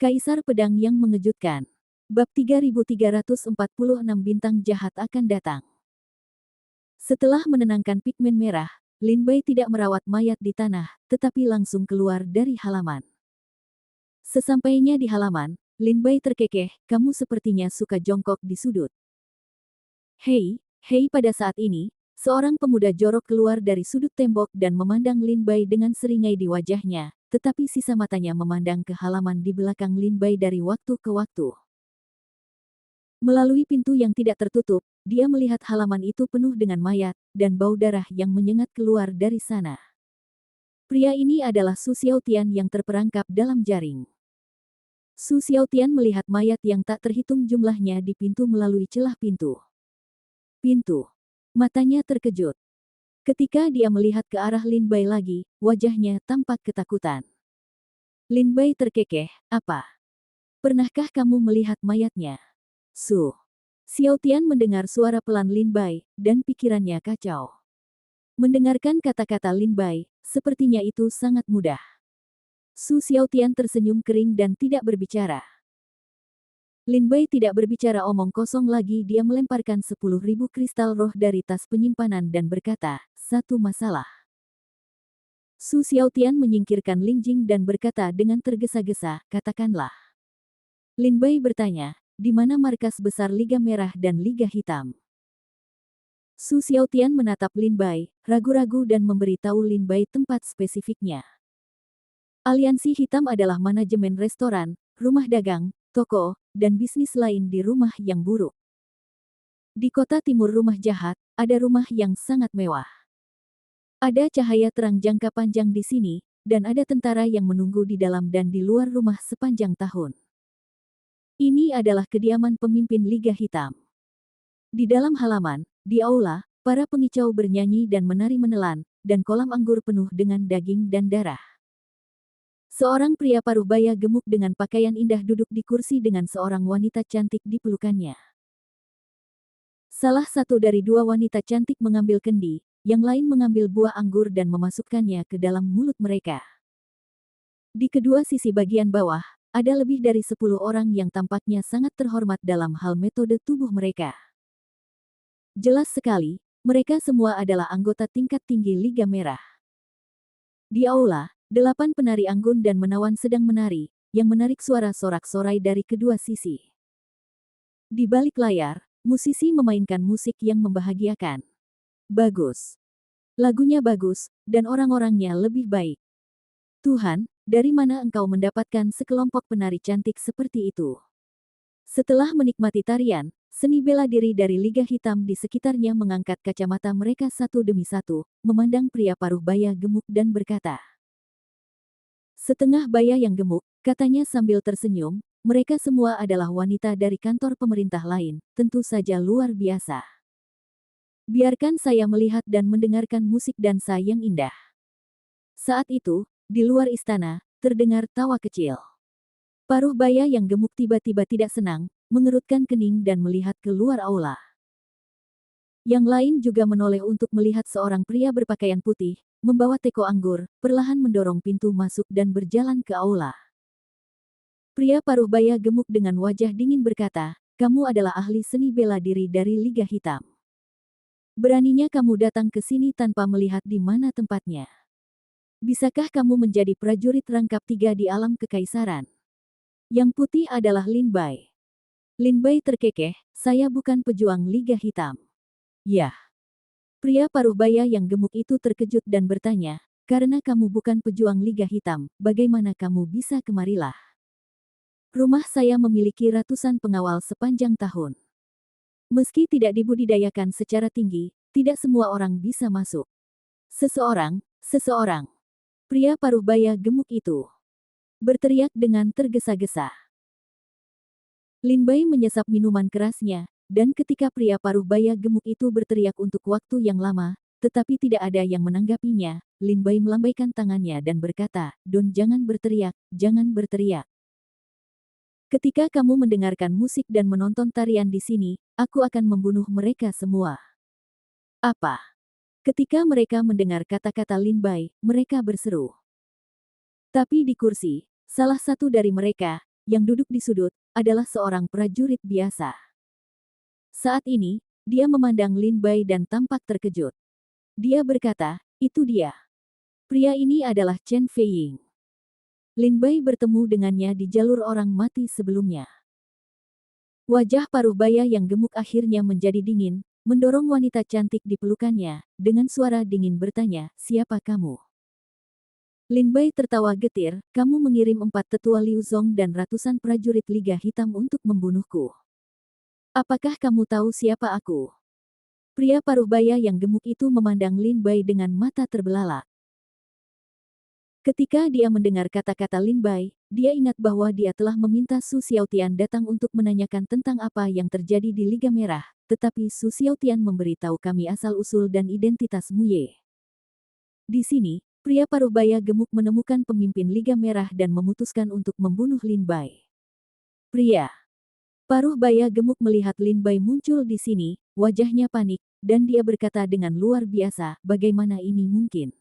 Kaisar Pedang yang Mengejutkan. Bab 3346 Bintang Jahat akan datang. Setelah menenangkan pigmen merah, Lin Bai tidak merawat mayat di tanah, tetapi langsung keluar dari halaman. Sesampainya di halaman, Lin Bai terkekeh, kamu sepertinya suka jongkok di sudut. Hei, hei pada saat ini, seorang pemuda jorok keluar dari sudut tembok dan memandang Lin Bai dengan seringai di wajahnya, tetapi sisa matanya memandang ke halaman di belakang Lin Bai dari waktu ke waktu. Melalui pintu yang tidak tertutup, dia melihat halaman itu penuh dengan mayat, dan bau darah yang menyengat keluar dari sana. Pria ini adalah Su Xiaotian yang terperangkap dalam jaring. Su Xiaotian melihat mayat yang tak terhitung jumlahnya di pintu melalui celah pintu. Matanya terkejut. Ketika dia melihat ke arah Lin Bai lagi, wajahnya tampak ketakutan. Lin Bai terkekeh, apa? Pernahkah kamu melihat mayatnya? Su Xiaotian mendengar suara pelan Lin Bai, dan pikirannya kacau. Mendengarkan kata-kata Lin Bai, sepertinya itu sangat mudah. Su Xiaotian tersenyum kering dan tidak berbicara. Lin Bai tidak berbicara omong kosong lagi, dia melemparkan 10.000 kristal roh dari tas penyimpanan dan berkata, satu masalah. Su Xiaotian menyingkirkan Ling Jing dan berkata dengan tergesa-gesa, katakanlah. Lin Bai bertanya, di mana markas besar Liga Merah dan Liga Hitam? Su Xiaotian menatap Lin Bai, ragu-ragu dan memberi tahu Lin Bai tempat spesifiknya. Aliansi Hitam adalah manajemen restoran, rumah dagang, toko, dan bisnis lain di rumah yang buruk. Di kota timur rumah jahat, ada rumah yang sangat mewah. Ada cahaya terang jangka panjang di sini, dan ada tentara yang menunggu di dalam dan di luar rumah sepanjang tahun. Ini adalah kediaman pemimpin Liga Hitam. Di dalam halaman, di aula, para pengicau bernyanyi dan menari menelan, dan kolam anggur penuh dengan daging dan darah. Seorang pria paruh baya gemuk dengan pakaian indah duduk di kursi dengan seorang wanita cantik di pelukannya. Salah satu dari dua wanita cantik mengambil kendi, yang lain mengambil buah anggur dan memasukkannya ke dalam mulut mereka. Di kedua sisi bagian bawah, ada lebih dari 10 orang yang tampaknya sangat terhormat dalam hal metode tubuh mereka. Jelas sekali, mereka semua adalah anggota tingkat tinggi Liga Merah. Di aula, 8 penari anggun dan menawan sedang menari, yang menarik suara sorak-sorai dari kedua sisi. Di balik layar, musisi memainkan musik yang membahagiakan. Bagus. Lagunya bagus, dan orang-orangnya lebih baik. Tuhan, dari mana engkau mendapatkan sekelompok penari cantik seperti itu? Setelah menikmati tarian, seni bela diri dari Liga Hitam di sekitarnya mengangkat kacamata mereka satu demi satu, memandang pria paruh baya gemuk dan berkata, setengah baya yang gemuk, katanya sambil tersenyum, mereka semua adalah wanita dari kantor pemerintah lain, tentu saja luar biasa. Biarkan saya melihat dan mendengarkan musik dansa yang indah. Saat itu, di luar istana, terdengar tawa kecil. Paruh baya yang gemuk tiba-tiba tidak senang, mengerutkan kening dan melihat keluar aula. Yang lain juga menoleh untuk melihat seorang pria berpakaian putih, membawa teko anggur, perlahan mendorong pintu masuk dan berjalan ke aula. Pria paruh baya gemuk dengan wajah dingin berkata, kamu adalah ahli seni bela diri dari Liga Hitam. Beraninya kamu datang ke sini tanpa melihat di mana tempatnya. Bisakah kamu menjadi prajurit rangkap 3 di alam kekaisaran? Yang putih adalah Lin Bai. Lin Bai terkekeh, saya bukan pejuang Liga Hitam. Yah. Pria paruh baya yang gemuk itu terkejut dan bertanya, karena kamu bukan pejuang Liga Hitam, bagaimana kamu bisa kemarilah? Rumah saya memiliki ratusan pengawal sepanjang tahun. Meski tidak dibudidayakan secara tinggi, tidak semua orang bisa masuk. Seseorang. Pria paruh baya gemuk itu berteriak dengan tergesa-gesa. Lin Bai menyesap minuman kerasnya, dan ketika pria paruh baya gemuk itu berteriak untuk waktu yang lama, tetapi tidak ada yang menanggapinya, Lin Bai melambaikan tangannya dan berkata, Don, jangan berteriak, jangan berteriak. Ketika kamu mendengarkan musik dan menonton tarian di sini, aku akan membunuh mereka semua. Apa? Ketika mereka mendengar kata-kata Lin Bai, mereka berseru. Tapi di kursi, salah satu dari mereka, yang duduk di sudut, adalah seorang prajurit biasa. Saat ini, dia memandang Lin Bai dan tampak terkejut. Dia berkata, "Itu dia. Pria ini adalah Chen Feiying." Lin Bai bertemu dengannya di jalur orang mati sebelumnya. Wajah paruh baya yang gemuk akhirnya menjadi dingin, mendorong wanita cantik di pelukannya, dengan suara dingin bertanya, "Siapa kamu?" Lin Bai tertawa getir, "Kamu mengirim 4 tetua Liu Zong dan ratusan prajurit Liga Hitam untuk membunuhku. Apakah kamu tahu siapa aku?" Pria paruh baya yang gemuk itu memandang Lin Bai dengan mata terbelalak. Ketika dia mendengar kata-kata Lin Bai, dia ingat bahwa dia telah meminta Su Xiaotian datang untuk menanyakan tentang apa yang terjadi di Liga Merah, tetapi Su Xiaotian memberitahu kami asal-usul dan identitas Mu Ye. Di sini, pria paruh baya gemuk menemukan pemimpin Liga Merah dan memutuskan untuk membunuh Lin Bai. Pria paruh baya gemuk melihat Lin Bai muncul di sini, wajahnya panik, dan dia berkata dengan luar biasa, "Bagaimana ini mungkin?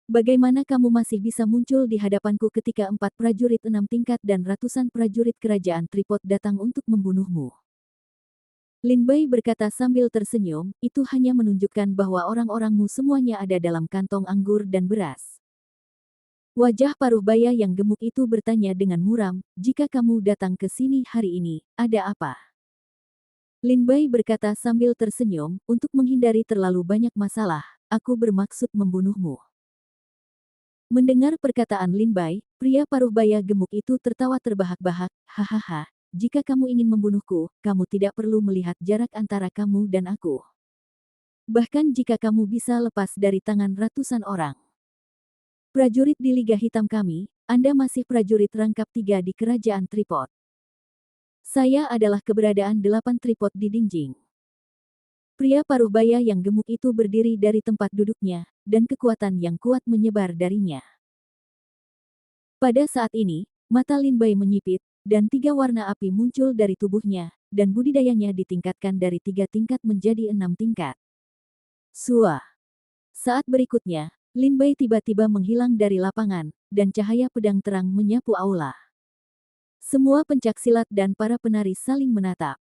Bagaimana kamu masih bisa muncul di hadapanku ketika 4 prajurit 6 tingkat dan ratusan prajurit kerajaan Tripod datang untuk membunuhmu?" Lin Bai berkata sambil tersenyum, "Itu hanya menunjukkan bahwa orang-orangmu semuanya ada dalam kantong anggur dan beras." Wajah paruh baya yang gemuk itu bertanya dengan muram, "Jika kamu datang ke sini hari ini, ada apa?" Lin Bai berkata sambil tersenyum, "Untuk menghindari terlalu banyak masalah, aku bermaksud membunuhmu." Mendengar perkataan Lin Bai, pria paruh baya gemuk itu tertawa terbahak-bahak, "Hahaha, jika kamu ingin membunuhku, kamu tidak perlu melihat jarak antara kamu dan aku. Bahkan jika kamu bisa lepas dari tangan ratusan orang prajurit di Liga Hitam kami, Anda masih prajurit rangkap 3 di Kerajaan Tripod. Saya adalah keberadaan 8 Tripod di Dingjing." Pria paruh baya yang gemuk itu berdiri dari tempat duduknya, dan kekuatan yang kuat menyebar darinya. Pada saat ini, mata Lin Bai menyipit, dan 3 warna api muncul dari tubuhnya, dan budidayanya ditingkatkan dari 3 tingkat menjadi 6 tingkat. Sua. Saat berikutnya, Lin Bai tiba-tiba menghilang dari lapangan, dan cahaya pedang terang menyapu aula. Semua pencaksilat dan para penari saling menatap.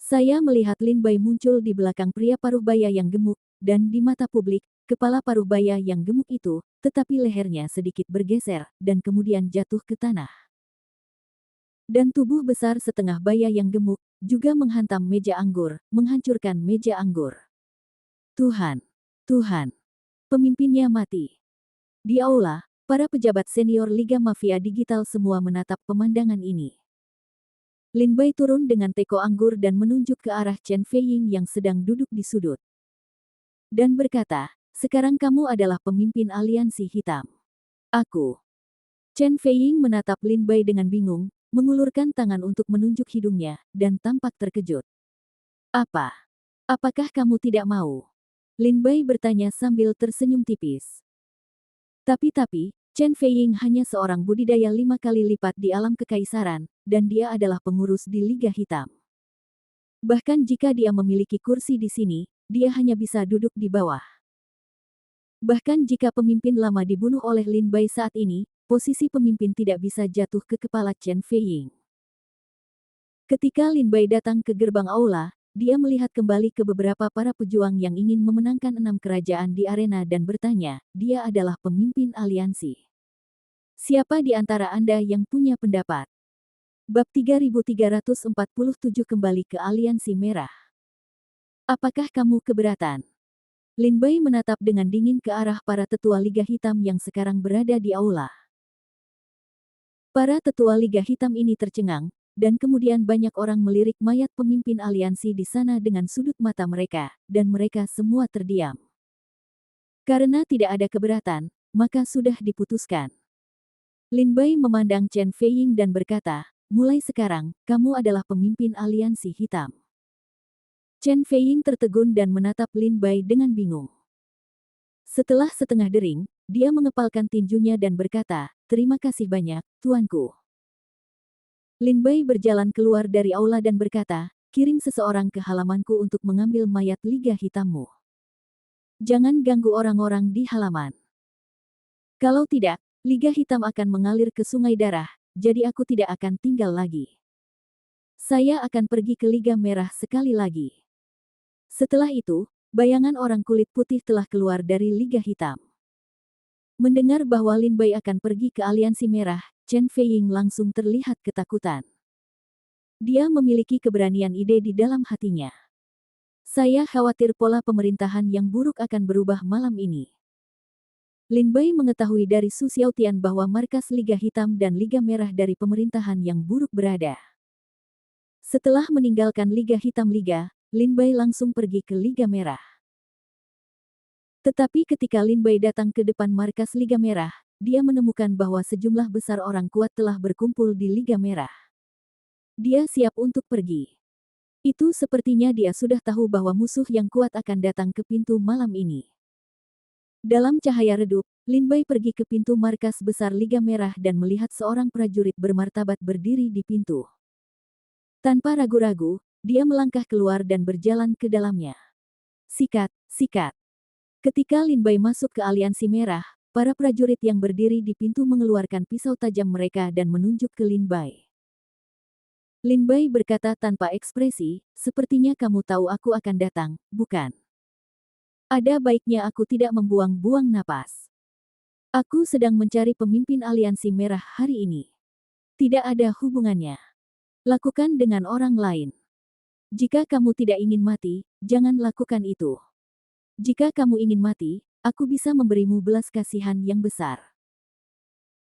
Saya melihat Lin Bai muncul di belakang pria paruh baya yang gemuk, dan di mata publik, kepala paruh baya yang gemuk itu, tetapi lehernya sedikit bergeser, dan kemudian jatuh ke tanah. Dan tubuh besar setengah baya yang gemuk, juga menghantam meja anggur, menghancurkan meja anggur. Tuhan! Tuhan! Pemimpinnya mati. Di aula, para pejabat senior Liga Mafia Digital semua menatap pemandangan ini. Lin Bai turun dengan teko anggur dan menunjuk ke arah Chen Feiying yang sedang duduk di sudut. Dan berkata, "Sekarang kamu adalah pemimpin aliansi hitam. Aku." Chen Feiying menatap Lin Bai dengan bingung, mengulurkan tangan untuk menunjuk hidungnya, dan tampak terkejut. "Apa? Apakah kamu tidak mau?" Lin Bai bertanya sambil tersenyum tipis. Tapi, Chen Feiying hanya seorang budidaya 5 kali lipat di alam kekaisaran, dan dia adalah pengurus di Liga Hitam. Bahkan jika dia memiliki kursi di sini, dia hanya bisa duduk di bawah. Bahkan jika pemimpin lama dibunuh oleh Lin Bai saat ini, posisi pemimpin tidak bisa jatuh ke kepala Chen Feiying. Ketika Lin Bai datang ke gerbang aula, dia melihat kembali ke beberapa para pejuang yang ingin memenangkan 6 kerajaan di arena dan bertanya, "Dia adalah pemimpin aliansi. Siapa di antara Anda yang punya pendapat?" Bab 3347 kembali ke Aliansi Merah. "Apakah kamu keberatan?" Lin Bai menatap dengan dingin ke arah para tetua Liga Hitam yang sekarang berada di aula. Para tetua Liga Hitam ini tercengang, dan kemudian banyak orang melirik mayat pemimpin aliansi di sana dengan sudut mata mereka, dan mereka semua terdiam. Karena tidak ada keberatan, maka sudah diputuskan. Lin Bai memandang Chen Feiying dan berkata, "Mulai sekarang, kamu adalah pemimpin aliansi hitam." Chen Feiying tertegun dan menatap Lin Bai dengan bingung. Setelah setengah dering, dia mengepalkan tinjunya dan berkata, "Terima kasih banyak, tuanku." Lin Bai berjalan keluar dari aula dan berkata, "Kirim seseorang ke halamanku untuk mengambil mayat Liga Hitammu. Jangan ganggu orang-orang di halaman. Kalau tidak, Liga Hitam akan mengalir ke sungai darah, jadi aku tidak akan tinggal lagi. Saya akan pergi ke Liga Merah sekali lagi. Setelah itu, bayangan orang kulit putih telah keluar dari Liga Hitam. Mendengar bahwa Lin Bai akan pergi ke Aliansi Merah, Chen Feiying langsung terlihat ketakutan. Dia memiliki keberanian ide di dalam hatinya. Saya khawatir pola pemerintahan yang buruk akan berubah malam ini. Lin Bai mengetahui dari Su Xiaotian bahwa markas Liga Hitam dan Liga Merah dari pemerintahan yang buruk berada. Setelah meninggalkan Liga Hitam Lin Bai langsung pergi ke Liga Merah. Tetapi ketika Lin Bai datang ke depan markas Liga Merah, dia menemukan bahwa sejumlah besar orang kuat telah berkumpul di Liga Merah. Dia siap untuk pergi. Itu sepertinya dia sudah tahu bahwa musuh yang kuat akan datang ke pintu malam ini. Dalam cahaya redup, Lin Bai pergi ke pintu markas besar Liga Merah dan melihat seorang prajurit bermartabat berdiri di pintu. Tanpa ragu-ragu, dia melangkah keluar dan berjalan ke dalamnya. Sikat, sikat. Ketika Lin Bai masuk ke Aliansi Merah, para prajurit yang berdiri di pintu mengeluarkan pisau tajam mereka dan menunjuk ke Lin Bai. Lin Bai berkata tanpa ekspresi, sepertinya kamu tahu aku akan datang, bukan? Ada baiknya aku tidak membuang-buang napas. Aku sedang mencari pemimpin Aliansi Merah hari ini. Tidak ada hubungannya. Lakukan dengan orang lain. Jika kamu tidak ingin mati, jangan lakukan itu. Jika kamu ingin mati, aku bisa memberimu belas kasihan yang besar.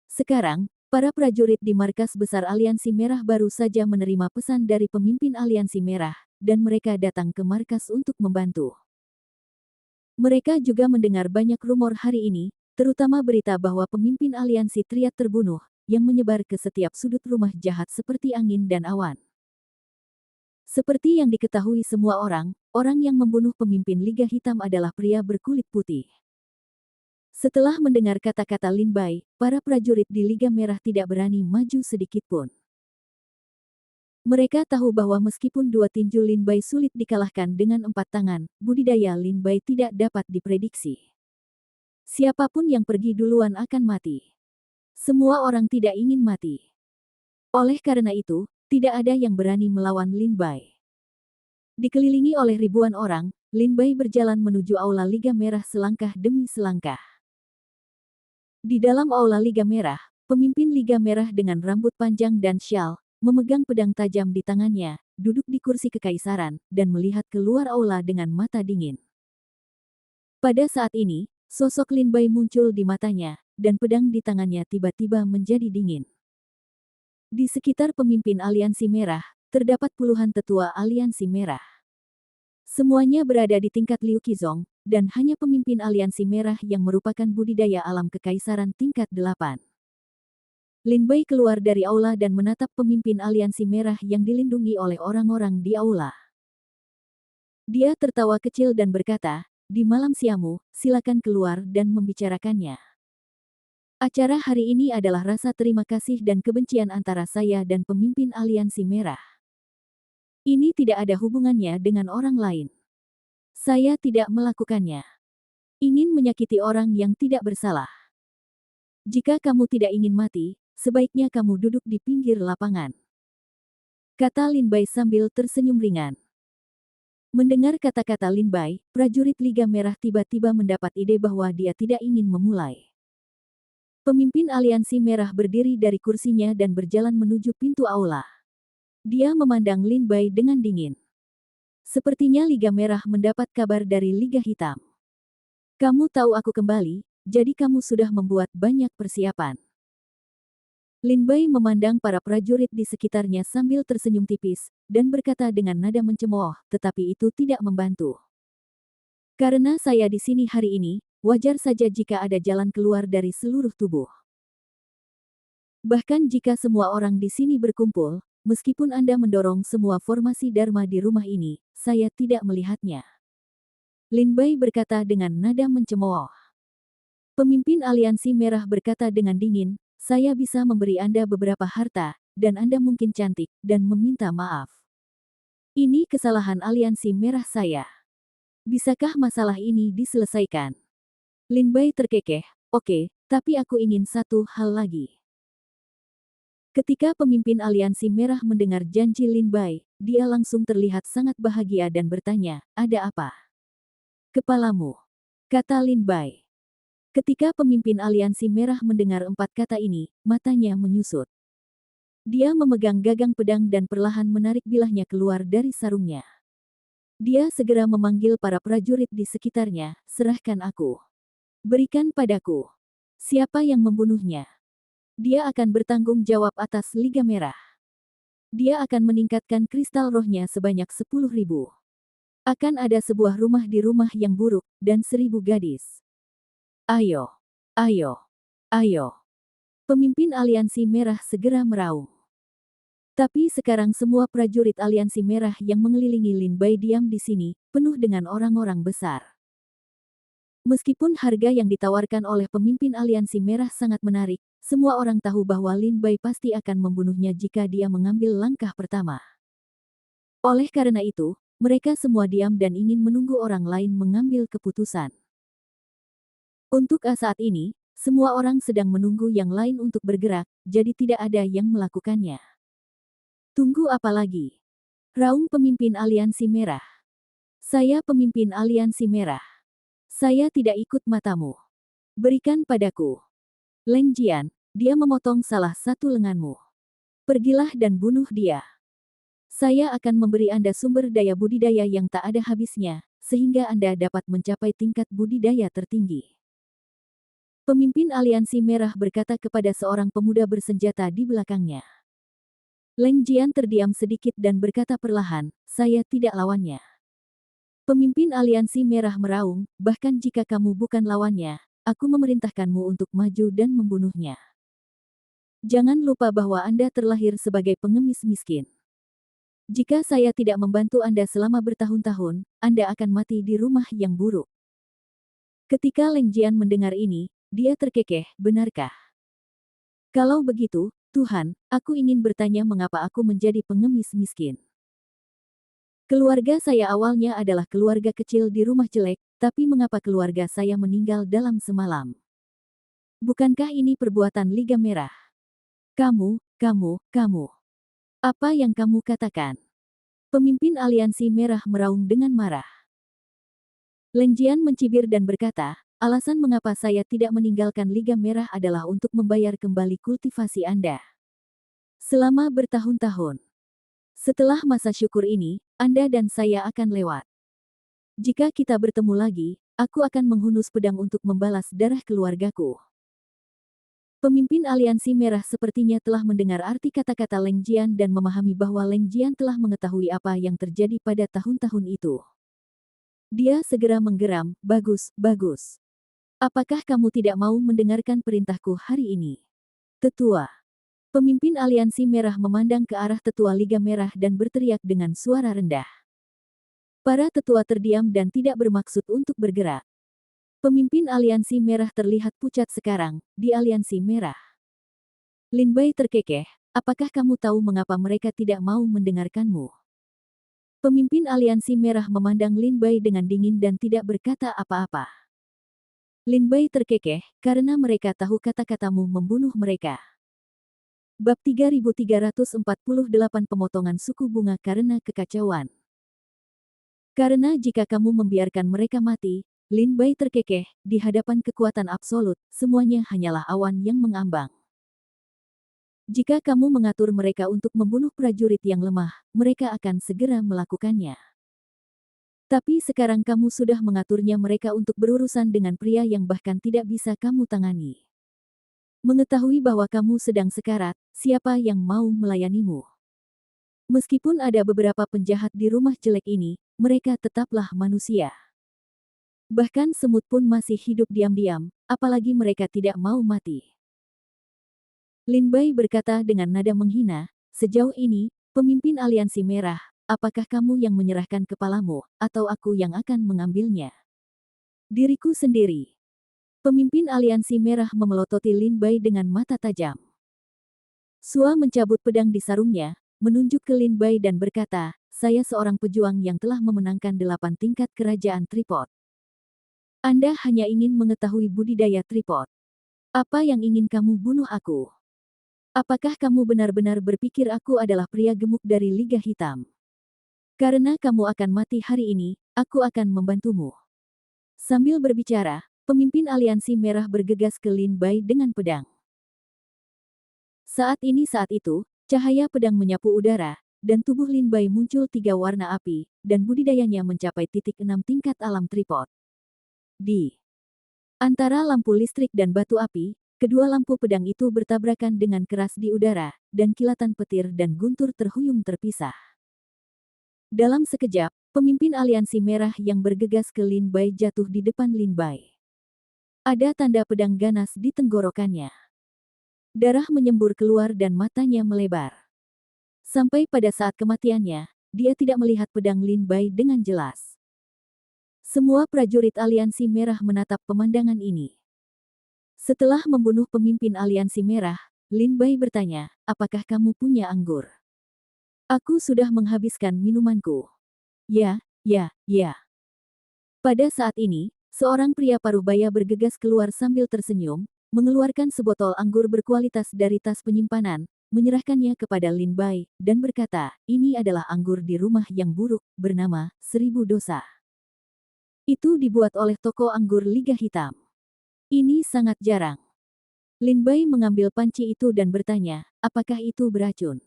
Sekarang, para prajurit di markas besar Aliansi Merah baru saja menerima pesan dari pemimpin Aliansi Merah, dan mereka datang ke markas untuk membantu. Mereka juga mendengar banyak rumor hari ini, terutama berita bahwa pemimpin Aliansi Triad terbunuh, yang menyebar ke setiap sudut rumah jahat seperti angin dan awan. Seperti yang diketahui semua orang, orang yang membunuh pemimpin Liga Hitam adalah pria berkulit putih. Setelah mendengar kata-kata Lin Bai, para prajurit di Liga Merah tidak berani maju sedikitpun. Mereka tahu bahwa meskipun dua tinju Lin Bai sulit dikalahkan dengan 4 tangan, budidaya Lin Bai tidak dapat diprediksi. Siapapun yang pergi duluan akan mati. Semua orang tidak ingin mati. Oleh karena itu, tidak ada yang berani melawan Lin Bai. Dikelilingi oleh ribuan orang, Lin Bai berjalan menuju aula Liga Merah selangkah demi selangkah. Di dalam aula Liga Merah, pemimpin Liga Merah dengan rambut panjang dan syal, memegang pedang tajam di tangannya, duduk di kursi kekaisaran, dan melihat keluar aula dengan mata dingin. Pada saat ini, sosok Lin Bai muncul di matanya, dan pedang di tangannya tiba-tiba menjadi dingin. Di sekitar pemimpin Aliansi Merah, terdapat puluhan tetua Aliansi Merah. Semuanya berada di tingkat Liu Qizong, dan hanya pemimpin Aliansi Merah yang merupakan budidaya alam kekaisaran tingkat 8. Lin Bai keluar dari aula dan menatap pemimpin Aliansi Merah yang dilindungi oleh orang-orang di aula. Dia tertawa kecil dan berkata, "Di malam siamu, silakan keluar dan membicarakannya." Acara hari ini adalah rasa terima kasih dan kebencian antara saya dan pemimpin Aliansi Merah. Ini tidak ada hubungannya dengan orang lain. Saya tidak melakukannya. Ingin menyakiti orang yang tidak bersalah. Jika kamu tidak ingin mati, sebaiknya kamu duduk di pinggir lapangan. Kata Lin Bai sambil tersenyum ringan. Mendengar kata-kata Lin Bai, prajurit Liga Merah tiba-tiba mendapat ide bahwa dia tidak ingin memulai. Pemimpin Aliansi Merah berdiri dari kursinya dan berjalan menuju pintu aula. Dia memandang Lin Bai dengan dingin. Sepertinya Liga Merah mendapat kabar dari Liga Hitam. Kamu tahu aku kembali, jadi kamu sudah membuat banyak persiapan. Lin Bai memandang para prajurit di sekitarnya sambil tersenyum tipis, dan berkata dengan nada mencemooh, tetapi itu tidak membantu. Karena saya di sini hari ini, wajar saja jika ada jalan keluar dari seluruh tubuh. Bahkan jika semua orang di sini berkumpul, meskipun Anda mendorong semua formasi Dharma di rumah ini, saya tidak melihatnya. Lin Bai berkata dengan nada mencemooh. Pemimpin Aliansi Merah berkata dengan dingin, "Saya bisa memberi Anda beberapa harta, dan Anda mungkin cantik, dan meminta maaf. Ini kesalahan Aliansi Merah saya. Bisakah masalah ini diselesaikan?" Lin Bai terkekeh, "Oke, tapi aku ingin satu hal lagi. Ketika pemimpin aliansi merah mendengar janji Lin Bai, dia langsung terlihat sangat bahagia dan bertanya, "Ada apa?" "Kepalamu," kata Lin Bai. Ketika pemimpin aliansi merah mendengar 4 kata ini, matanya menyusut. Dia memegang gagang pedang dan perlahan menarik bilahnya keluar dari sarungnya. Dia segera memanggil para prajurit di sekitarnya, "Serahkan aku. Berikan padaku. Siapa yang membunuhnya? Dia akan bertanggung jawab atas Liga Merah. Dia akan meningkatkan kristal rohnya sebanyak 10.000. Akan ada sebuah rumah di rumah yang buruk, dan 1.000 gadis. Ayo, ayo, ayo." Pemimpin aliansi merah segera meraung. Tapi sekarang semua prajurit aliansi merah yang mengelilingi Lin Bai diam di sini, penuh dengan orang-orang besar. Meskipun harga yang ditawarkan oleh pemimpin aliansi merah sangat menarik, semua orang tahu bahwa Lin Bai pasti akan membunuhnya jika dia mengambil langkah pertama. Oleh karena itu, mereka semua diam dan ingin menunggu orang lain mengambil keputusan. Untuk saat ini, semua orang sedang menunggu yang lain untuk bergerak, jadi tidak ada yang melakukannya. "Tunggu apa lagi?" raung pemimpin aliansi merah. "Saya pemimpin aliansi merah. Saya tidak ikut matamu. Berikan padaku." "Leng Jian," dia memotong salah satu lenganmu. "Pergilah dan bunuh dia. Saya akan memberi Anda sumber daya budidaya yang tak ada habisnya, sehingga Anda dapat mencapai tingkat budidaya tertinggi." Pemimpin aliansi merah berkata kepada seorang pemuda bersenjata di belakangnya. Leng Jian terdiam sedikit dan berkata perlahan, "Saya tidak lawannya." Pemimpin aliansi merah meraung, "Bahkan jika kamu bukan lawannya, aku memerintahkanmu untuk maju dan membunuhnya. Jangan lupa bahwa Anda terlahir sebagai pengemis miskin. Jika saya tidak membantu Anda selama bertahun-tahun, Anda akan mati di rumah yang buruk." Ketika Leng Jian mendengar ini, dia terkekeh, "Benarkah? Kalau begitu, Tuhan, aku ingin bertanya mengapa aku menjadi pengemis miskin. Keluarga saya awalnya adalah keluarga kecil di rumah jelek, tapi mengapa keluarga saya meninggal dalam semalam? Bukankah ini perbuatan Liga Merah? Kamu. Apa yang kamu katakan?" Pemimpin aliansi merah meraung dengan marah. Leng Jian mencibir dan berkata, "Alasan mengapa saya tidak meninggalkan Liga Merah adalah untuk membayar kembali kultivasi Anda. Selama bertahun-tahun. Setelah masa syukur ini, Anda dan saya akan lewat. Jika kita bertemu lagi, aku akan menghunus pedang untuk membalas darah keluargaku." Pemimpin aliansi merah sepertinya telah mendengar arti kata-kata Leng Jian dan memahami bahwa Leng Jian telah mengetahui apa yang terjadi pada tahun-tahun itu. Dia segera menggeram, "Bagus, bagus. Apakah kamu tidak mau mendengarkan perintahku hari ini?" "Tetua." Pemimpin aliansi merah memandang ke arah tetua Liga Merah dan berteriak dengan suara rendah. Para tetua terdiam dan tidak bermaksud untuk bergerak. Pemimpin aliansi merah terlihat pucat sekarang, di aliansi merah. Lin Bai terkekeh, "Apakah kamu tahu mengapa mereka tidak mau mendengarkanmu?" Pemimpin aliansi merah memandang Lin Bai dengan dingin dan tidak berkata apa-apa. Lin Bai terkekeh, "Karena mereka tahu kata-katamu membunuh mereka." Bab 3348 Pemotongan suku bunga karena kekacauan. "Karena jika kamu membiarkan mereka mati," Lin Bai terkekeh, "di hadapan kekuatan absolut, semuanya hanyalah awan yang mengambang. Jika kamu mengatur mereka untuk membunuh prajurit yang lemah, mereka akan segera melakukannya. Tapi sekarang kamu sudah mengaturnya mereka untuk berurusan dengan pria yang bahkan tidak bisa kamu tangani. Mengetahui bahwa kamu sedang sekarat, siapa yang mau melayanimu? Meskipun ada beberapa penjahat di rumah jelek ini, mereka tetaplah manusia. Bahkan semut pun masih hidup diam-diam, apalagi mereka tidak mau mati." Lin Bai berkata dengan nada menghina, "Sejauh ini, pemimpin aliansi merah, apakah kamu yang menyerahkan kepalamu, atau aku yang akan mengambilnya?" "Diriku sendiri." Pemimpin aliansi merah memelototi Lin Bai dengan mata tajam. Sua mencabut pedang di sarungnya, menunjuk ke Lin Bai dan berkata, "Saya seorang pejuang yang telah memenangkan 8 tingkat kerajaan Tripod. Anda hanya ingin mengetahui budidaya Tripod. Apa yang ingin kamu bunuh aku?" Apakah kamu benar-benar berpikir aku adalah pria gemuk dari Liga Hitam? Karena kamu akan mati hari ini, aku akan membantumu. Sambil berbicara, pemimpin aliansi merah bergegas ke Lin Bai dengan pedang. Saat itu, cahaya pedang menyapu udara, dan tubuh Lin Bai muncul 3 warna api, dan budidayanya mencapai titik 6 tingkat alam tripod. Di antara lampu listrik dan batu api, kedua lampu pedang itu bertabrakan dengan keras di udara, dan kilatan petir dan guntur terhuyung terpisah. Dalam sekejap, pemimpin aliansi merah yang bergegas ke Lin Bai jatuh di depan Lin Bai. Ada tanda pedang ganas di tenggorokannya. Darah menyembur keluar dan matanya melebar. Sampai pada saat kematiannya, dia tidak melihat pedang Lin Bai dengan jelas. Semua prajurit aliansi merah menatap pemandangan ini. Setelah membunuh pemimpin aliansi merah, Lin Bai bertanya, apakah kamu punya anggur? Aku sudah menghabiskan minumanku. Ya, ya, ya. Pada saat ini, seorang pria parubaya bergegas keluar sambil tersenyum, mengeluarkan sebotol anggur berkualitas dari tas penyimpanan, menyerahkannya kepada Lin Bai, dan berkata, ini adalah anggur di rumah yang buruk, bernama 1000 dosa. Itu dibuat oleh toko anggur Liga Hitam. Ini sangat jarang. Lin Bai mengambil panci itu dan bertanya, apakah itu beracun?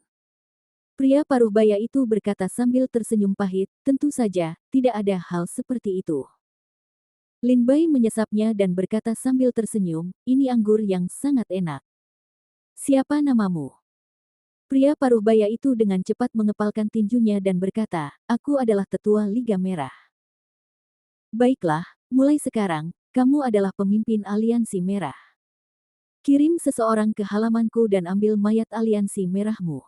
Pria parubaya itu berkata sambil tersenyum pahit, tentu saja, tidak ada hal seperti itu. Lin Bai menyesapnya dan berkata sambil tersenyum, ini anggur yang sangat enak. Siapa namamu? Pria parubaya itu dengan cepat mengepalkan tinjunya dan berkata, aku adalah tetua Liga Merah. Baiklah, mulai sekarang, kamu adalah pemimpin aliansi merah. Kirim seseorang ke halamanku dan ambil mayat aliansi merahmu.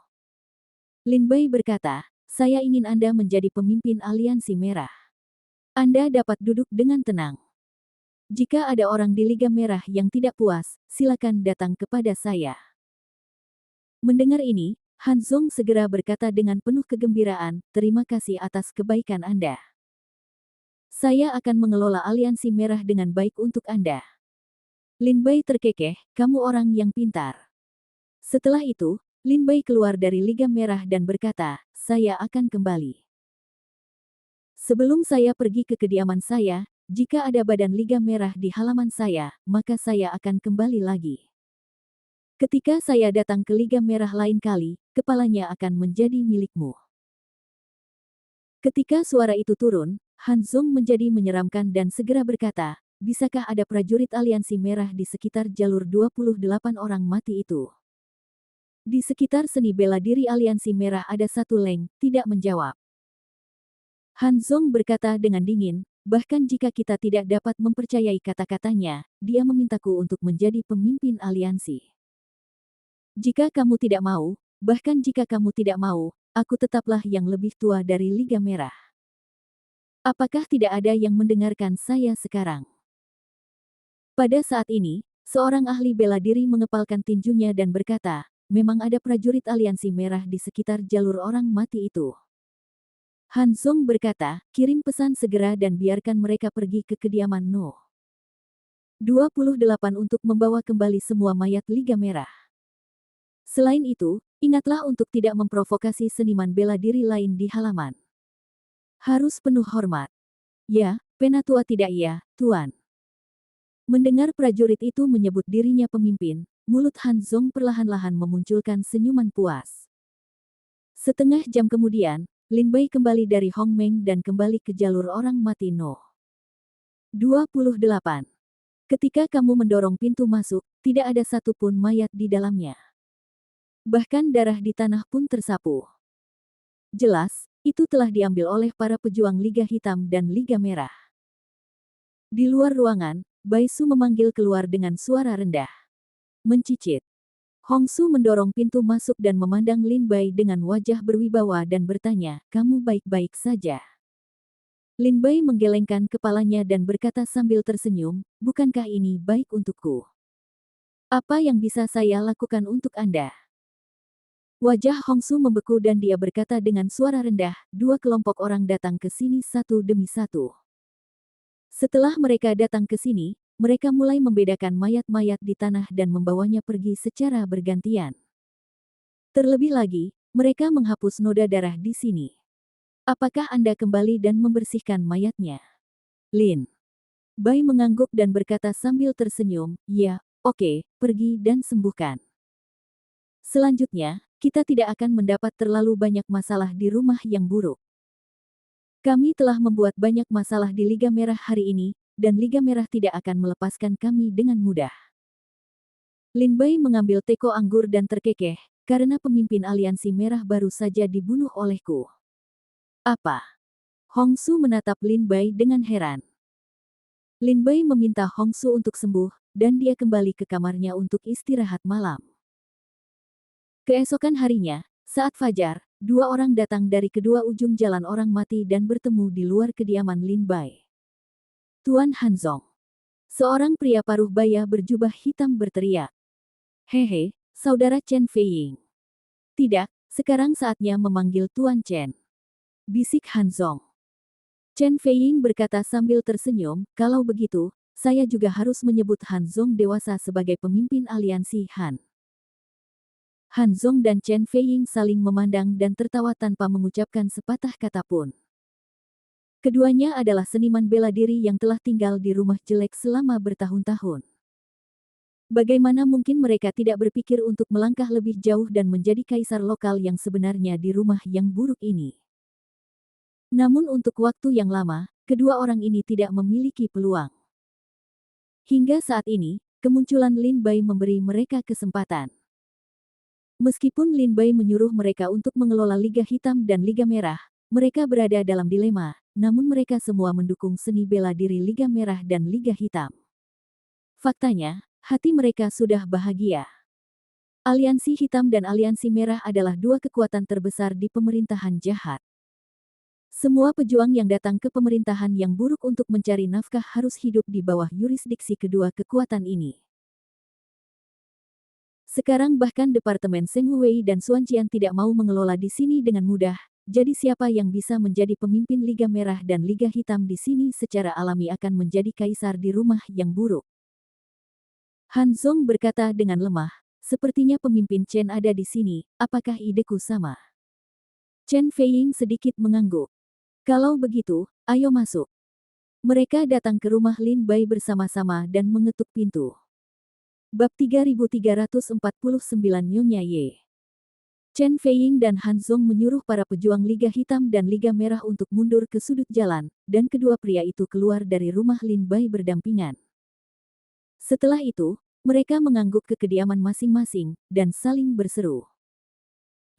Lin Bai berkata, saya ingin Anda menjadi pemimpin aliansi merah. Anda dapat duduk dengan tenang. Jika ada orang di Liga Merah yang tidak puas, silakan datang kepada saya. Mendengar ini, Han Zong segera berkata dengan penuh kegembiraan, terima kasih atas kebaikan Anda. Saya akan mengelola aliansi merah dengan baik untuk Anda. Lin Bai terkekeh, kamu orang yang pintar. Setelah itu, Lin Bai keluar dari Liga Merah dan berkata, saya akan kembali. Sebelum saya pergi ke kediaman saya, jika ada badan Liga Merah di halaman saya, maka saya akan kembali lagi. Ketika saya datang ke Liga Merah lain kali, kepalanya akan menjadi milikmu. Ketika suara itu turun, Han Zong menjadi menyeramkan dan segera berkata, bisakah ada prajurit aliansi merah di sekitar jalur 28 orang mati itu? Di sekitar seni bela diri aliansi merah ada satu Leng, tidak menjawab. Han Zong berkata dengan dingin, bahkan jika kita tidak dapat mempercayai kata-katanya, dia memintaku untuk menjadi pemimpin aliansi. Jika kamu tidak mau, bahkan jika kamu tidak mau, aku tetaplah yang lebih tua dari Liga Merah. Apakah tidak ada yang mendengarkan saya sekarang? Pada saat ini, seorang ahli bela diri mengepalkan tinjunya dan berkata, memang ada prajurit aliansi merah di sekitar jalur orang mati itu. Han Zong berkata, kirim pesan segera dan biarkan mereka pergi ke kediaman No. 28 untuk membawa kembali semua mayat Liga Merah. Selain itu, ingatlah untuk tidak memprovokasi seniman bela diri lain di halaman. Harus penuh hormat. Ya, penatua tidak ya, Tuan. Mendengar prajurit itu menyebut dirinya pemimpin, mulut Han Zong perlahan-lahan memunculkan senyuman puas. Setengah jam kemudian, Lin Bai kembali dari Hong Meng dan kembali ke jalur orang mati No. 28. Ketika kamu mendorong pintu masuk, tidak ada satupun mayat di dalamnya. Bahkan darah di tanah pun tersapu. Jelas, itu telah diambil oleh para pejuang Liga Hitam dan Liga Merah. Di luar ruangan, Bai Su memanggil keluar dengan suara rendah. Mencicit. Hong Su mendorong pintu masuk dan memandang Lin Bai dengan wajah berwibawa dan bertanya, kamu baik-baik saja? Lin Bai menggelengkan kepalanya dan berkata sambil tersenyum, bukankah ini baik untukku? Apa yang bisa saya lakukan untuk Anda? Wajah Hong Su membeku dan dia berkata dengan suara rendah, dua kelompok orang datang ke sini satu demi satu. Setelah mereka datang ke sini, mereka mulai membedakan mayat-mayat di tanah dan membawanya pergi secara bergantian. Terlebih lagi, mereka menghapus noda darah di sini. Apakah Anda kembali dan membersihkan mayatnya? Lin Bai mengangguk dan berkata sambil tersenyum, ya, oke, pergi dan sembuhkan. Selanjutnya, kita tidak akan mendapat terlalu banyak masalah di rumah yang buruk. Kami telah membuat banyak masalah di Liga Merah hari ini, dan Liga Merah tidak akan melepaskan kami dengan mudah. Lin Bai mengambil teko anggur dan terkekeh, karena pemimpin aliansi merah baru saja dibunuh olehku. Apa? Hong Su menatap Lin Bai dengan heran. Lin Bai meminta Hong Su untuk sembuh, dan dia kembali ke kamarnya untuk istirahat malam. Keesokan harinya, saat fajar, dua orang datang dari kedua ujung jalan orang mati dan bertemu di luar kediaman Lin Bai. Tuan Hanzong. Seorang pria paruh baya berjubah hitam berteriak. Hehe, saudara Chen Feiying. Tidak, sekarang saatnya memanggil Tuan Chen. Bisik Hanzong. Chen Feiying berkata sambil tersenyum, kalau begitu, saya juga harus menyebut Hanzong dewasa sebagai pemimpin aliansi Han. Hanzong dan Chen Feiying saling memandang dan tertawa tanpa mengucapkan sepatah kata pun. Keduanya adalah seniman bela diri yang telah tinggal di rumah jelek selama bertahun-tahun. Bagaimana mungkin mereka tidak berpikir untuk melangkah lebih jauh dan menjadi kaisar lokal yang sebenarnya di rumah yang buruk ini? Namun untuk waktu yang lama, kedua orang ini tidak memiliki peluang. Hingga saat ini, kemunculan Lin Bai memberi mereka kesempatan. Meskipun Lin Bai menyuruh mereka untuk mengelola Liga Hitam dan Liga Merah, mereka berada dalam dilema, namun mereka semua mendukung seni bela diri Liga Merah dan Liga Hitam. Faktanya, hati mereka sudah bahagia. Aliansi Hitam dan Aliansi Merah adalah dua kekuatan terbesar di pemerintahan jahat. Semua pejuang yang datang ke pemerintahan yang buruk untuk mencari nafkah harus hidup di bawah yurisdiksi kedua kekuatan ini. Sekarang bahkan Departemen Seng Wei dan Xuan Qian tidak mau mengelola di sini dengan mudah, jadi siapa yang bisa menjadi pemimpin Liga Merah dan Liga Hitam di sini secara alami akan menjadi kaisar di rumah yang buruk. Hanzong berkata dengan lemah, sepertinya pemimpin Chen ada di sini, apakah ideku sama? Chen Feiying sedikit mengangguk. Kalau begitu, ayo masuk. Mereka datang ke rumah Lin Bai bersama-sama dan mengetuk pintu. Bab 3349 Nyonya Ye. Chen Feiying dan Hanzong menyuruh para pejuang Liga Hitam dan Liga Merah untuk mundur ke sudut jalan, dan kedua pria itu keluar dari rumah Lin Bai berdampingan. Setelah itu, mereka mengangguk ke kediaman masing-masing, dan saling berseru.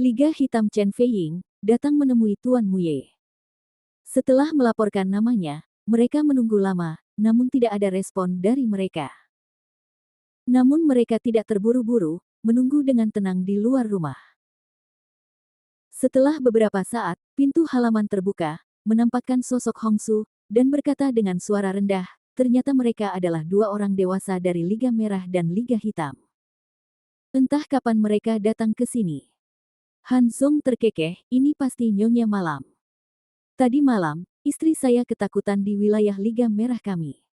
Liga Hitam Chen Feiying datang menemui Tuan Muye. Setelah melaporkan namanya, mereka menunggu lama, namun tidak ada respon dari mereka. Namun mereka tidak terburu-buru, menunggu dengan tenang di luar rumah. Setelah beberapa saat, pintu halaman terbuka, menampakkan sosok Hong Su, dan berkata dengan suara rendah, ternyata mereka adalah dua orang dewasa dari Liga Merah dan Liga Hitam. Entah kapan mereka datang ke sini. Hanzong terkekeh, ini pasti Nyonya Malam. Tadi malam, istri saya ketakutan di wilayah Liga Merah kami.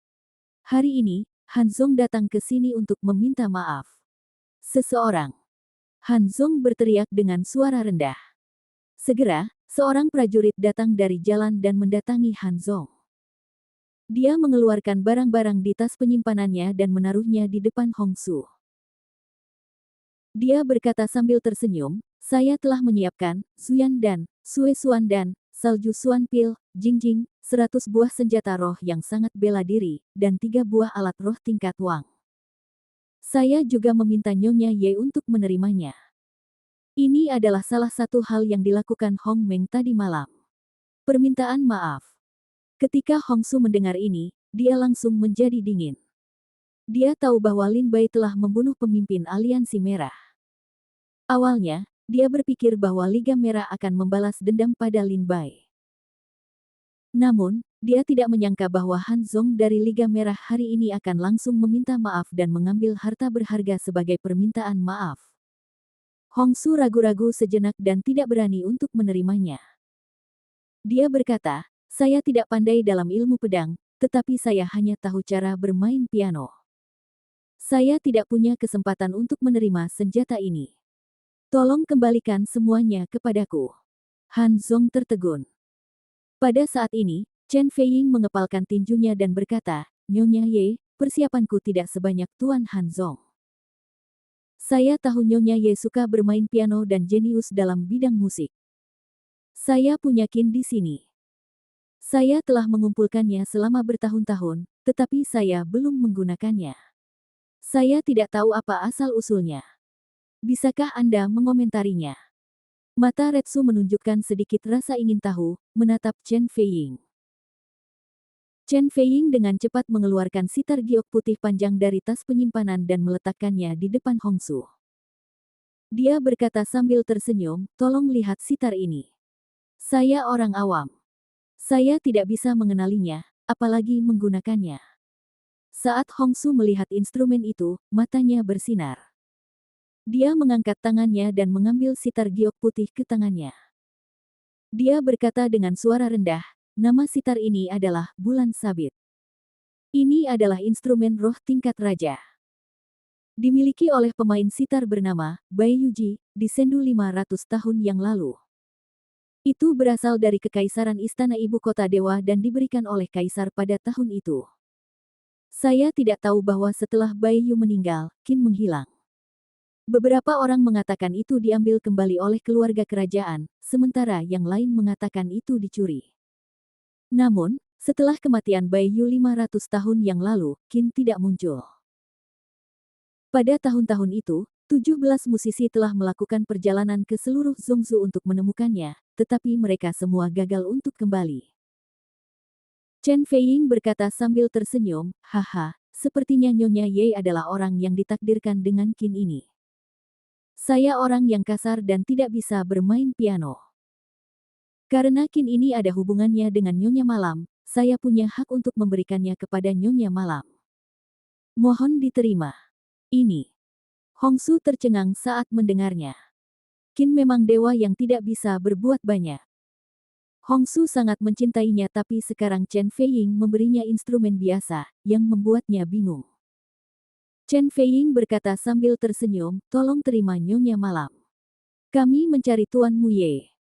Hari ini, Hanzong datang ke sini untuk meminta maaf. Seseorang. Hanzong berteriak dengan suara rendah. Segera, seorang prajurit datang dari jalan dan mendatangi Hanzong. Dia mengeluarkan barang-barang di tas penyimpanannya dan menaruhnya di depan Hong Su. Dia berkata sambil tersenyum, saya telah menyiapkan, Suyan dan, Sue Suan dan, Salju Suan Pil, Jingjing, 100 buah senjata roh yang sangat bela diri, dan 3 buah alat roh tingkat Wang. Saya juga meminta Nyonya Ye untuk menerimanya. Ini adalah salah satu hal yang dilakukan Hong Meng tadi malam. Permintaan maaf. Ketika Hong Su mendengar ini, dia langsung menjadi dingin. Dia tahu bahwa Lin Bai telah membunuh pemimpin Aliansi Merah. Awalnya, dia berpikir bahwa Liga Merah akan membalas dendam pada Lin Bai. Namun, dia tidak menyangka bahwa Hanzong dari Liga Merah hari ini akan langsung meminta maaf dan mengambil harta berharga sebagai permintaan maaf. Hong Su ragu-ragu sejenak dan tidak berani untuk menerimanya. Dia berkata, saya tidak pandai dalam ilmu pedang, tetapi saya hanya tahu cara bermain piano. Saya tidak punya kesempatan untuk menerima senjata ini. Tolong kembalikan semuanya kepadaku. Han Zong tertegun. Pada saat ini, Chen Feiying mengepalkan tinjunya dan berkata, Nyonya Ye, persiapanku tidak sebanyak Tuan Han Zong. Saya tahu Nyonya Ye suka bermain piano dan jenius dalam bidang musik. Saya punya Qin di sini. Saya telah mengumpulkannya selama bertahun-tahun, tetapi saya belum menggunakannya. Saya tidak tahu apa asal-usulnya. Bisakah Anda mengomentarinya? Mata Retsu menunjukkan sedikit rasa ingin tahu, menatap Chen Feiying. Chen Feiying dengan cepat mengeluarkan sitar giok putih panjang dari tas penyimpanan dan meletakkannya di depan Hongsu. Dia berkata sambil tersenyum, tolong lihat sitar ini. Saya orang awam. Saya tidak bisa mengenalinya, apalagi menggunakannya. Saat Hongsu melihat instrumen itu, matanya bersinar. Dia mengangkat tangannya dan mengambil sitar giok putih ke tangannya. Dia berkata dengan suara rendah, nama sitar ini adalah Bulan Sabit. Ini adalah instrumen roh tingkat raja. Dimiliki oleh pemain sitar bernama Bai Yuji, di Sendu 500 tahun yang lalu. Itu berasal dari kekaisaran istana ibu kota dewa dan diberikan oleh kaisar pada tahun itu. Saya tidak tahu bahwa setelah Bai Yu meninggal, Qin menghilang. Beberapa orang mengatakan itu diambil kembali oleh keluarga kerajaan, sementara yang lain mengatakan itu dicuri. Namun, setelah kematian Bai Yu 500 tahun yang lalu, Qin tidak muncul. Pada tahun-tahun itu, 17 musisi telah melakukan perjalanan ke seluruh Zhongzhou untuk menemukannya, tetapi mereka semua gagal untuk kembali. Chen Feiying berkata sambil tersenyum, haha, sepertinya Nyonya Ye adalah orang yang ditakdirkan dengan Qin ini. Saya orang yang kasar dan tidak bisa bermain piano. Karena Qin ini ada hubungannya dengan Nyonya Malam, saya punya hak untuk memberikannya kepada Nyonya Malam. Mohon diterima. Ini. Hongsu tercengang saat mendengarnya. Qin memang dewa yang tidak bisa berbuat banyak. Hongsu sangat mencintainya tapi sekarang Chen Feiying memberinya instrumen biasa, yang membuatnya bingung. Chen Feiying berkata sambil tersenyum, tolong terima Nyonya Malam. Kami mencari Tuan Muye.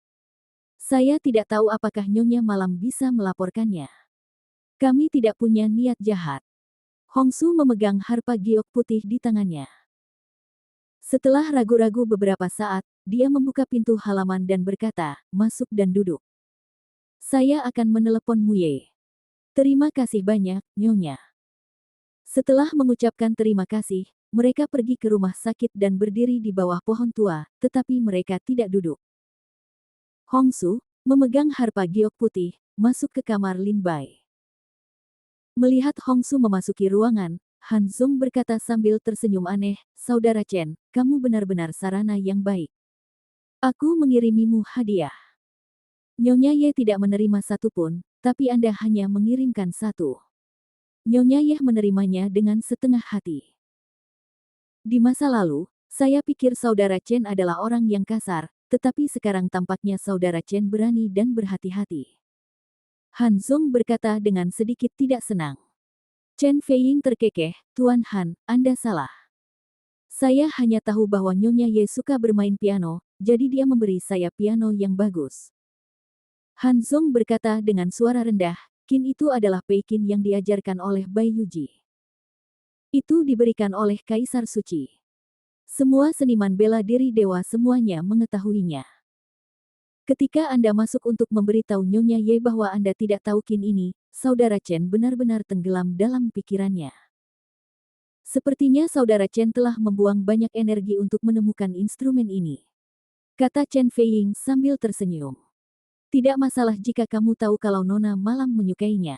Saya tidak tahu apakah Nyonya Malam bisa melaporkannya. Kami tidak punya niat jahat. Hongsu memegang harpa giok putih di tangannya. Setelah ragu-ragu beberapa saat, dia membuka pintu halaman dan berkata, masuk dan duduk. Saya akan menelepon Muye. Terima kasih banyak, Nyonya. Setelah mengucapkan terima kasih, mereka pergi ke rumah sakit dan berdiri di bawah pohon tua, tetapi mereka tidak duduk. Hongsu, memegang harpa giok putih, masuk ke kamar Lin Bai. Melihat Hongsu memasuki ruangan, Han Zong berkata sambil tersenyum aneh, Saudara Chen, kamu benar-benar sarana yang baik. Aku mengirimimu hadiah. Nyonya Ye tidak menerima satupun, tapi Anda hanya mengirimkan satu. Nyonya Ye menerimanya dengan setengah hati. Di masa lalu, saya pikir Saudara Chen adalah orang yang kasar, tetapi sekarang tampaknya Saudara Chen berani dan berhati-hati. Han Zong berkata dengan sedikit tidak senang. Chen Feiying terkekeh, Tuan Han, Anda salah. Saya hanya tahu bahwa Nyonya Ye suka bermain piano, jadi dia memberi saya piano yang bagus. Han Zong berkata dengan suara rendah, Qin itu adalah Pei Qin yang diajarkan oleh Bai Yuji. Itu diberikan oleh Kaisar Suci. Semua seniman bela diri dewa semuanya mengetahuinya. Ketika Anda masuk untuk memberitahu Nyonya Ye bahwa Anda tidak tahu Qin ini, Saudara Chen benar-benar tenggelam dalam pikirannya. Sepertinya Saudara Chen telah membuang banyak energi untuk menemukan instrumen ini. Kata Chen Feiying sambil tersenyum. Tidak masalah jika kamu tahu kalau Nona Malam menyukainya.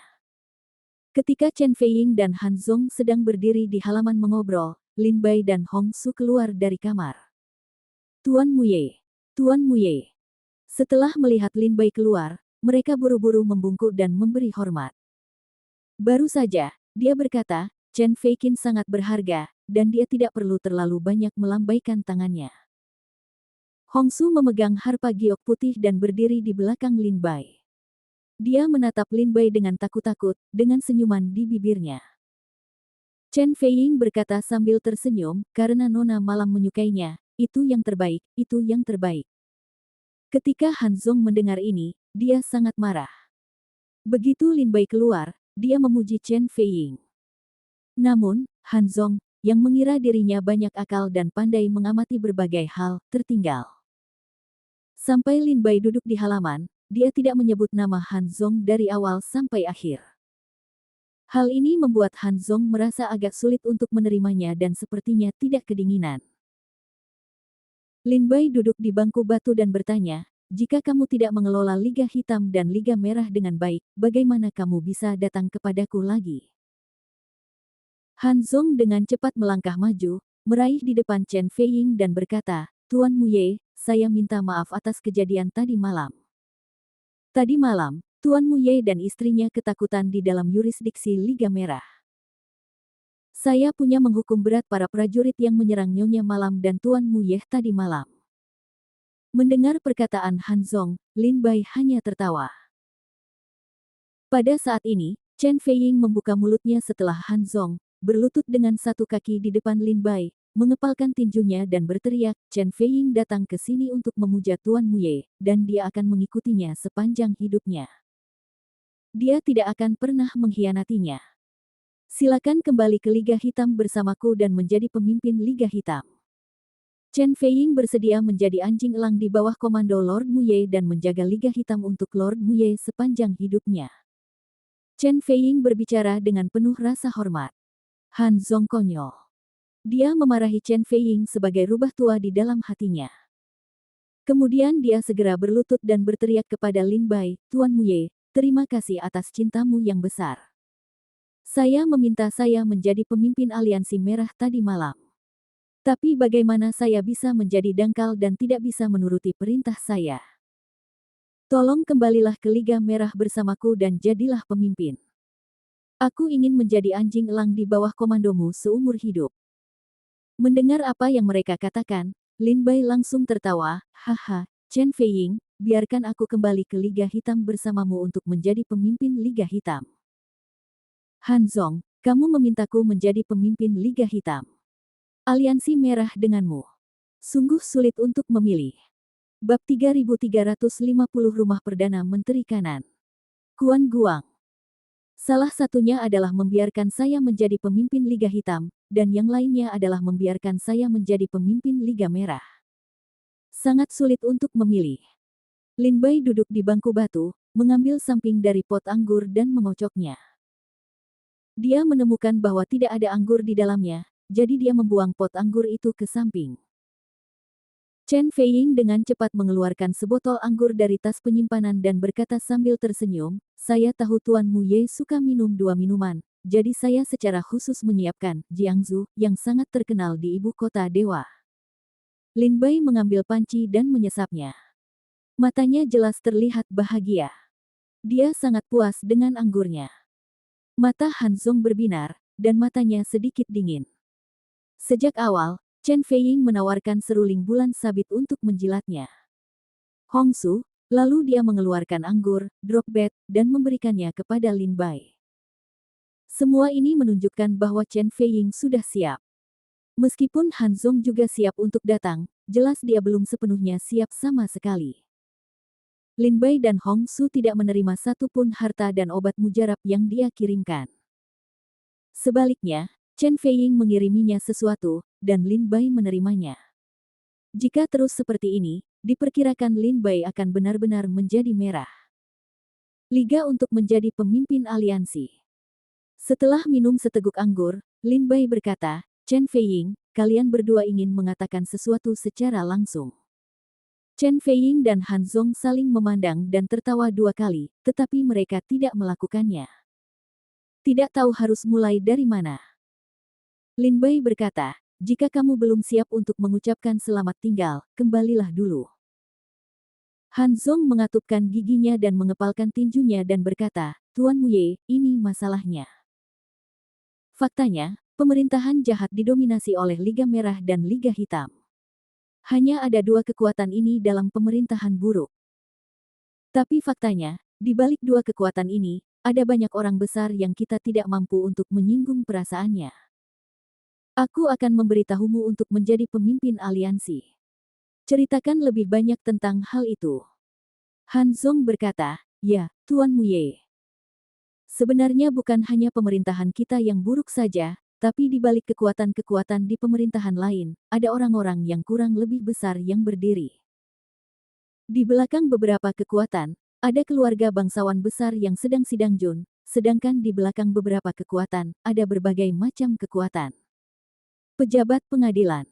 Ketika Chen Feiying dan Han Zong sedang berdiri di halaman mengobrol, Lin Bai dan Hongsu keluar dari kamar. Tuan Muye. Tuan Muye. Setelah melihat Lin Bai keluar, mereka buru-buru membungkuk dan memberi hormat. Baru saja, dia berkata, Chen Feiying sangat berharga, dan dia tidak perlu terlalu banyak melambaikan tangannya. Hongsu memegang harpa giok putih dan berdiri di belakang Lin Bai. Dia menatap Lin Bai dengan takut-takut, dengan senyuman di bibirnya. Chen Feiying berkata sambil tersenyum, karena Nona Malam menyukainya, itu yang terbaik, itu yang terbaik. Ketika Han Zong mendengar ini, dia sangat marah. Begitu Lin Bai keluar, dia memuji Chen Feiying. Namun, Han Zong, yang mengira dirinya banyak akal dan pandai mengamati berbagai hal, tertinggal. Sampai Lin Bai duduk di halaman, dia tidak menyebut nama Han Zong dari awal sampai akhir. Hal ini membuat Han Zong merasa agak sulit untuk menerimanya dan sepertinya tidak kedinginan. Lin Bai duduk di bangku batu dan bertanya, jika kamu tidak mengelola Liga Hitam dan Liga Merah dengan baik, bagaimana kamu bisa datang kepadaku lagi? Han Zong dengan cepat melangkah maju, meraih di depan Chen Feiying dan berkata, Tuan Muye, saya minta maaf atas kejadian tadi malam. Tadi malam, Tuan Muye dan istrinya ketakutan di dalam yurisdiksi Liga Merah. Saya punya menghukum berat para prajurit yang menyerang Nyonya Malam dan Tuan Muye tadi malam. Mendengar perkataan Han Zong, Lin Bai hanya tertawa. Pada saat ini, Chen Feiying membuka mulutnya setelah Han Zong, berlutut dengan satu kaki di depan Lin Bai, mengepalkan tinjunya dan berteriak, Chen Feiying datang ke sini untuk memuja Tuan Muye, dan dia akan mengikutinya sepanjang hidupnya. Dia tidak akan pernah mengkhianatinya. Silakan kembali ke Liga Hitam bersamaku dan menjadi pemimpin Liga Hitam. Chen Feiying bersedia menjadi anjing elang di bawah komando Lord Muye dan menjaga Liga Hitam untuk Lord Muye sepanjang hidupnya. Chen Feiying berbicara dengan penuh rasa hormat. Han Zong konyol. Dia memarahi Chen Feiying sebagai rubah tua di dalam hatinya. Kemudian dia segera berlutut dan berteriak kepada Lin Bai, Tuan Muye, terima kasih atas cintamu yang besar. Saya meminta saya menjadi pemimpin aliansi merah tadi malam. Tapi bagaimana saya bisa menjadi dangkal dan tidak bisa menuruti perintah saya? Tolong kembalilah ke Liga Merah bersamaku dan jadilah pemimpin. Aku ingin menjadi anjing elang di bawah komandomu seumur hidup. Mendengar apa yang mereka katakan, Lin Bai langsung tertawa, haha, Chen Feiying, biarkan aku kembali ke Liga Hitam bersamamu untuk menjadi pemimpin Liga Hitam. Han Zong, kamu memintaku menjadi pemimpin Liga Hitam. Aliansi merah denganmu. Sungguh sulit untuk memilih. Bab 3350 Rumah Perdana Menteri Kanan. Kuan Guang. Salah satunya adalah membiarkan saya menjadi pemimpin Liga Hitam, dan yang lainnya adalah membiarkan saya menjadi pemimpin Liga Merah. Sangat sulit untuk memilih. Lin Bai duduk di bangku batu, mengambil samping dari pot anggur dan mengocoknya. Dia menemukan bahwa tidak ada anggur di dalamnya, jadi dia membuang pot anggur itu ke samping. Chen Feiying dengan cepat mengeluarkan sebotol anggur dari tas penyimpanan dan berkata sambil tersenyum, saya tahu Tuan Muye suka minum dua minuman, jadi saya secara khusus menyiapkan Jiangsu yang sangat terkenal di ibu kota dewa. Lin Bai mengambil panci dan menyesapnya. Matanya jelas terlihat bahagia. Dia sangat puas dengan anggurnya. Mata Han Zong berbinar, dan matanya sedikit dingin. Sejak awal, Chen Feiying menawarkan seruling bulan sabit untuk menjilatnya. Hong Su, lalu dia mengeluarkan anggur, drop bed, dan memberikannya kepada Lin Bai. Semua ini menunjukkan bahwa Chen Feiying sudah siap. Meskipun Han Zong juga siap untuk datang, jelas dia belum sepenuhnya siap sama sekali. Lin Bai dan Hong Su tidak menerima satupun harta dan obat mujarab yang dia kirimkan. Sebaliknya, Chen Feiying mengiriminya sesuatu, dan Lin Bai menerimanya. Jika terus seperti ini, diperkirakan Lin Bai akan benar-benar menjadi merah. Liga untuk menjadi pemimpin aliansi. Setelah minum seteguk anggur, Lin Bai berkata, Chen Feiying, kalian berdua ingin mengatakan sesuatu secara langsung. Chen Feiying dan Han Zong saling memandang dan tertawa dua kali, tetapi mereka tidak melakukannya. Tidak tahu harus mulai dari mana. Lin Bai berkata, jika kamu belum siap untuk mengucapkan selamat tinggal, kembalilah dulu. Han Zong mengatupkan giginya dan mengepalkan tinjunya dan berkata, Tuan Muye, ini masalahnya. Faktanya, pemerintahan jahat didominasi oleh Liga Merah dan Liga Hitam. Hanya ada dua kekuatan ini dalam pemerintahan buruk. Tapi faktanya, di balik dua kekuatan ini, ada banyak orang besar yang kita tidak mampu untuk menyinggung perasaannya. Aku akan memberitahumu untuk menjadi pemimpin aliansi. Ceritakan lebih banyak tentang hal itu. Han Zong berkata, ya, Tuan Muye. Sebenarnya bukan hanya pemerintahan kita yang buruk saja, tapi di balik kekuatan-kekuatan di pemerintahan lain, ada orang-orang yang kurang lebih besar yang berdiri. Di belakang beberapa kekuatan, ada keluarga bangsawan besar yang sedang sidang Jun, sedangkan di belakang beberapa kekuatan, ada berbagai macam kekuatan. Pejabat pengadilan.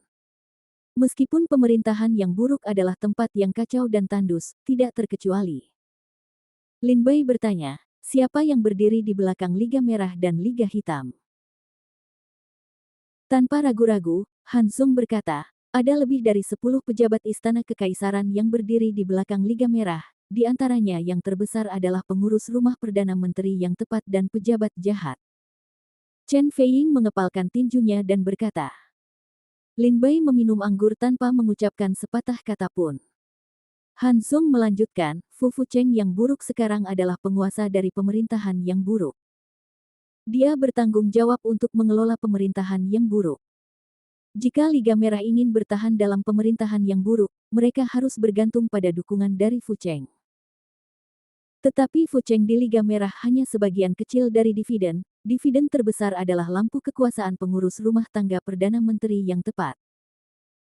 Meskipun pemerintahan yang buruk adalah tempat yang kacau dan tandus, tidak terkecuali. Lin Bai bertanya, siapa yang berdiri di belakang Liga Merah dan Liga Hitam? Tanpa ragu-ragu, Han Zong berkata, ada lebih dari 10 pejabat istana kekaisaran yang berdiri di belakang Liga Merah, di antaranya yang terbesar adalah pengurus rumah Perdana Menteri yang tepat dan pejabat jahat. Chen Feiying mengepalkan tinjunya dan berkata, Lin Bai meminum anggur tanpa mengucapkan sepatah kata pun. Han Zong melanjutkan, Fu Fucheng yang buruk sekarang adalah penguasa dari pemerintahan yang buruk. Dia bertanggung jawab untuk mengelola pemerintahan yang buruk. Jika Liga Merah ingin bertahan dalam pemerintahan yang buruk, mereka harus bergantung pada dukungan dari Fucheng. Tetapi Fucheng di Liga Merah hanya sebagian kecil dari dividen. Dividen terbesar adalah lampu kekuasaan pengurus rumah tangga Perdana Menteri yang tepat.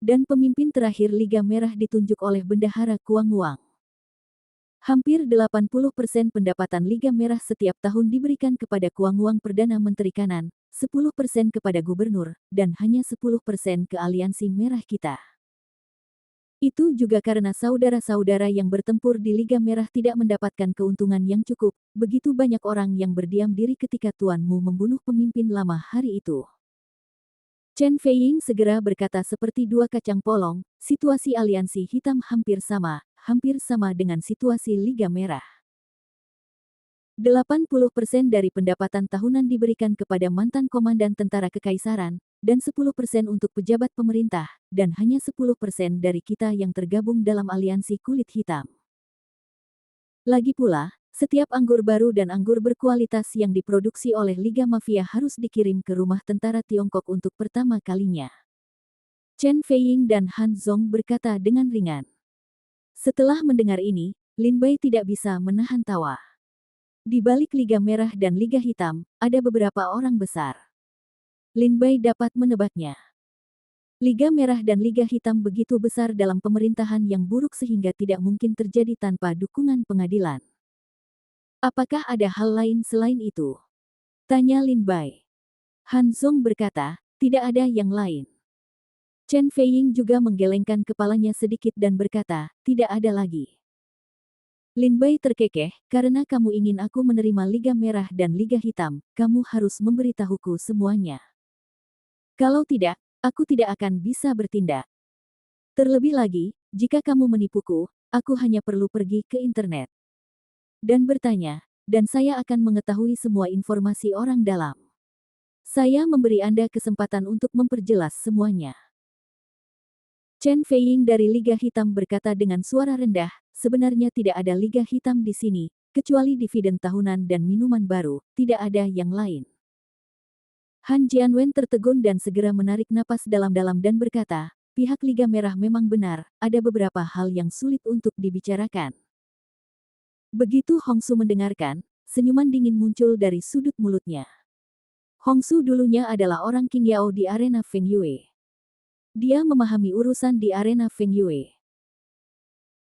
Dan pemimpin terakhir Liga Merah ditunjuk oleh Bendahara Kuang Wang. Hampir 80% pendapatan Liga Merah setiap tahun diberikan kepada Kuang Wang Perdana Menteri Kanan, 10% kepada gubernur, dan hanya 10% ke aliansi merah kita. Itu juga karena saudara-saudara yang bertempur di Liga Merah tidak mendapatkan keuntungan yang cukup, begitu banyak orang yang berdiam diri ketika tuanmu membunuh pemimpin lama hari itu. Chen Feiying segera berkata seperti dua kacang polong, situasi aliansi hitam hampir sama dengan situasi Liga Merah. 80% dari pendapatan tahunan diberikan kepada mantan komandan tentara kekaisaran, dan 10% untuk pejabat pemerintah, dan hanya 10% dari kita yang tergabung dalam aliansi kulit hitam. Lagi pula, setiap anggur baru dan anggur berkualitas yang diproduksi oleh Liga Mafia harus dikirim ke rumah tentara Tiongkok untuk pertama kalinya. Chen Feiying dan Han Zong berkata dengan ringan. Setelah mendengar ini, Lin Bai tidak bisa menahan tawa. Di balik Liga Merah dan Liga Hitam, ada beberapa orang besar. Lin Bai dapat menebaknya. Liga Merah dan Liga Hitam begitu besar dalam pemerintahan yang buruk sehingga tidak mungkin terjadi tanpa dukungan pengadilan. Apakah ada hal lain selain itu? Tanya Lin Bai. Han Zong berkata, tidak ada yang lain. Chen Feiying juga menggelengkan kepalanya sedikit dan berkata, tidak ada lagi. Lin Bai terkekeh, karena kamu ingin aku menerima Liga Merah dan Liga Hitam, kamu harus memberitahuku semuanya. Kalau tidak, aku tidak akan bisa bertindak. Terlebih lagi, jika kamu menipuku, aku hanya perlu pergi ke internet dan bertanya, dan saya akan mengetahui semua informasi orang dalam. Saya memberi Anda kesempatan untuk memperjelas semuanya. Chen Feiying dari Liga Hitam berkata dengan suara rendah, sebenarnya tidak ada Liga Hitam di sini, kecuali dividen tahunan dan minuman baru, tidak ada yang lain. Han Jianwen tertegun dan segera menarik napas dalam-dalam dan berkata, pihak Liga Merah memang benar, ada beberapa hal yang sulit untuk dibicarakan. Begitu Hongsu mendengarkan, senyuman dingin muncul dari sudut mulutnya. Hongsu dulunya adalah orang King Yao di arena Feng Yue. Dia memahami urusan di arena Feng Yue.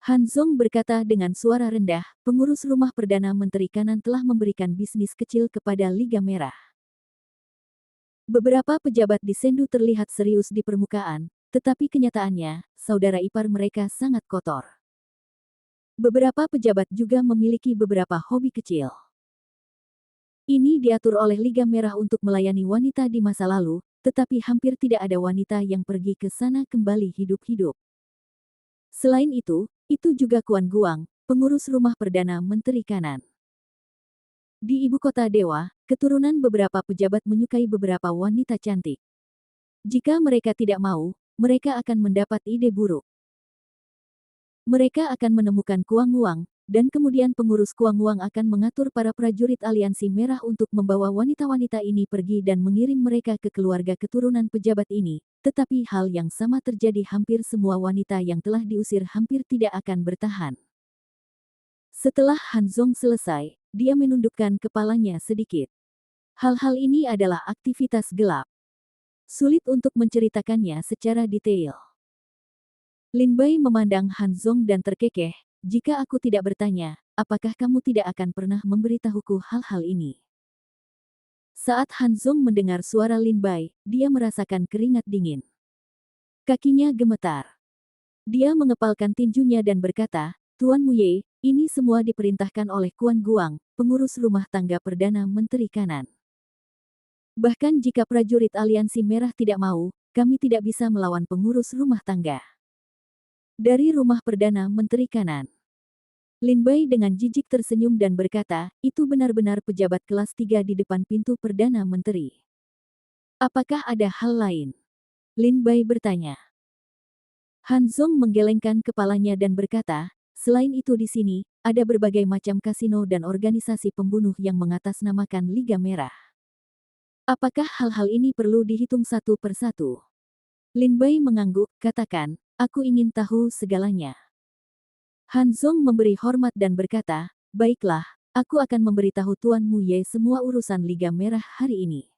Han Zong berkata dengan suara rendah, pengurus rumah Perdana Menteri Kanan telah memberikan bisnis kecil kepada Liga Merah. Beberapa pejabat di Sendu terlihat serius di permukaan, tetapi kenyataannya, saudara ipar mereka sangat kotor. Beberapa pejabat juga memiliki beberapa hobi kecil. Ini diatur oleh Liga Merah untuk melayani wanita di masa lalu, tetapi hampir tidak ada wanita yang pergi ke sana kembali hidup-hidup. Selain itu juga Kuan Guang, pengurus rumah Perdana Menteri Kanan. Di ibu kota Dewa, keturunan beberapa pejabat menyukai beberapa wanita cantik. Jika mereka tidak mau, mereka akan mendapat ide buruk. Mereka akan menemukan Kuang Guang, dan kemudian pengurus Kuang Wang akan mengatur para prajurit Aliansi Merah untuk membawa wanita-wanita ini pergi dan mengirim mereka ke keluarga keturunan pejabat ini. Tetapi hal yang sama terjadi, hampir semua wanita yang telah diusir hampir tidak akan bertahan. Setelah Han Zong selesai, dia menundukkan kepalanya sedikit. Hal-hal ini adalah aktivitas gelap. Sulit untuk menceritakannya secara detail. Lin Bai memandang Han Zong dan terkekeh, "Jika aku tidak bertanya, apakah kamu tidak akan pernah memberitahuku hal-hal ini?" Saat Han Zong mendengar suara Lin Bai, dia merasakan keringat dingin. Kakinya gemetar. Dia mengepalkan tinjunya dan berkata, "Tuan Muye, ini semua diperintahkan oleh Kuan Guang, pengurus rumah tangga Perdana Menteri Kanan. Bahkan jika prajurit Aliansi Merah tidak mau, kami tidak bisa melawan pengurus rumah tangga." Dari rumah Perdana Menteri Kanan, Lin Bai dengan jijik tersenyum dan berkata, "Itu benar-benar pejabat kelas 3 di depan pintu Perdana Menteri. Apakah ada hal lain?" Lin Bai bertanya. Han Zong menggelengkan kepalanya dan berkata, "Selain itu di sini, ada berbagai macam kasino dan organisasi pembunuh yang mengatasnamakan Liga Merah. Apakah hal-hal ini perlu dihitung satu persatu?" Lin Bai mengangguk, katakan, "Aku ingin tahu segalanya." Han Zong memberi hormat dan berkata, "Baiklah, aku akan memberitahu Tuan Muye semua urusan Liga Merah hari ini."